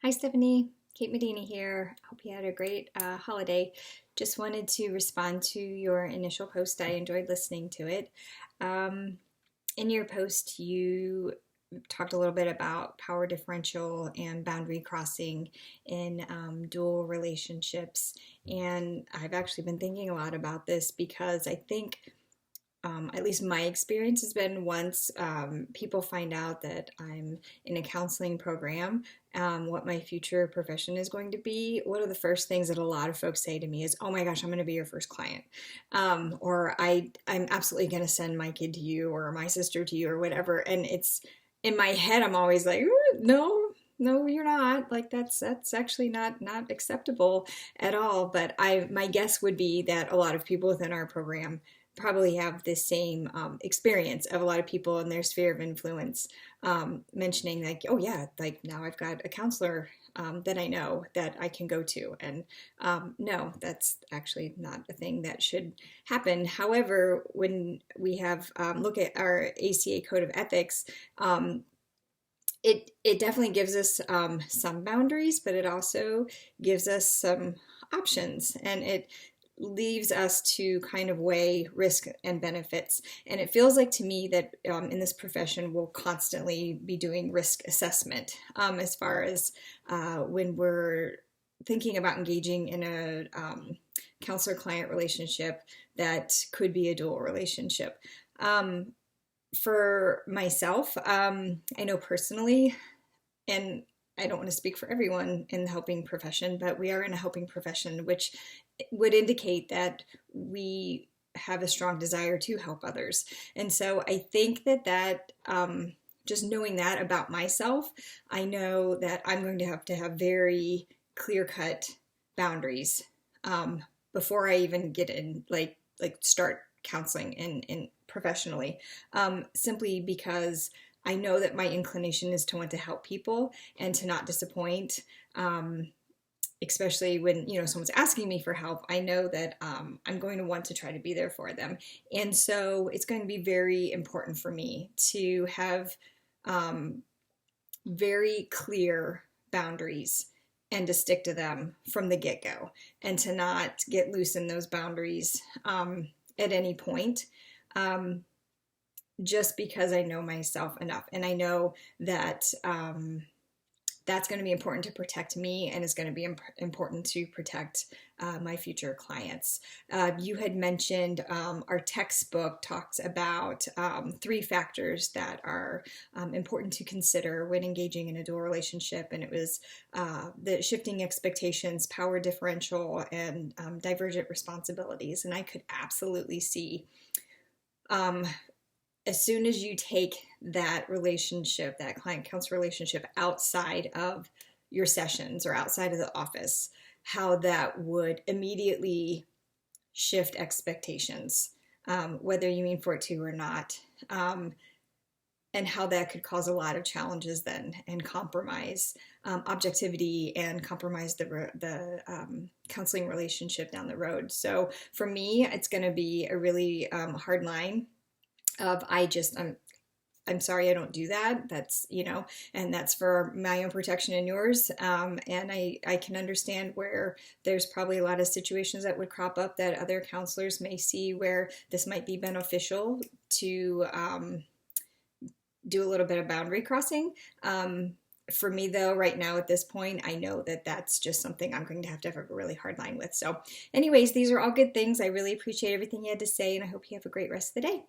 Hi, Stephanie. Kate Medina here. Hope you had a great holiday. Just wanted to respond to your initial post. I enjoyed listening to it. Um, in your post, you talked a little bit about power differential and boundary crossing in dual relationships. And I've actually been thinking a lot about this because I think at least my experience has been once people find out that I'm in a counseling program, what my future profession is going to be, one of the first things that a lot of folks say to me is, "Oh my gosh, I'm going to be your first client," or I'm absolutely going to send my kid to you or my sister to you or whatever. And it's in my head, I'm always like, "No, no, you're not. Like that's actually not acceptable at all." But my guess would be that a lot of people within our program probably have this same experience of a lot of people in their sphere of influence mentioning like, oh yeah, like now I've got a counselor that I know that I can go to. And no, that's actually not a thing that should happen. However, when we have look at our ACA Code of Ethics, it definitely gives us some boundaries, but it also gives us some options, and it leaves us to kind of weigh risk and benefits. And it feels like to me that in this profession, we'll constantly be doing risk assessment as far as when we're thinking about engaging in a counselor client relationship that could be a dual relationship. For myself, I know personally, and I don't want to speak for everyone in the helping profession, but we are in a helping profession, which would indicate that we have a strong desire to help others. And so I think that just knowing that about myself, I know that I'm going to have very clear cut boundaries before I even get in, like start counseling in professionally, simply because I know that my inclination is to want to help people and to not disappoint. Especially when someone's asking me for help, I know that I'm going to want to try to be there for them, and so it's going to be very important for me to have um, very clear boundaries and to stick to them from the get-go and to not get loose in those boundaries at any point. Um, just because I know myself enough, and I know that that's going to be important to protect me, and is going to be important to protect my future clients. You had mentioned our textbook talks about three factors that are important to consider when engaging in a dual relationship, and it was the shifting expectations, power differential, and divergent responsibilities. And I could absolutely see um, as soon as you take that relationship, that client counselor relationship outside of your sessions or outside of the office, how that would immediately shift expectations, whether you mean for it to or not, and how that could cause a lot of challenges then and compromise objectivity and compromise the counseling relationship down the road. So for me, it's going to be a really hard line of I'm sorry, I don't do that. That's, and that's for my own protection and yours. And I can understand where there's probably a lot of situations that would crop up that other counselors may see where this might be beneficial to do a little bit of boundary crossing. For me, though, right now at this point, I know that that's just something I'm going to have a really hard line with. So anyways, these are all good things. I really appreciate everything you had to say, and I hope you have a great rest of the day.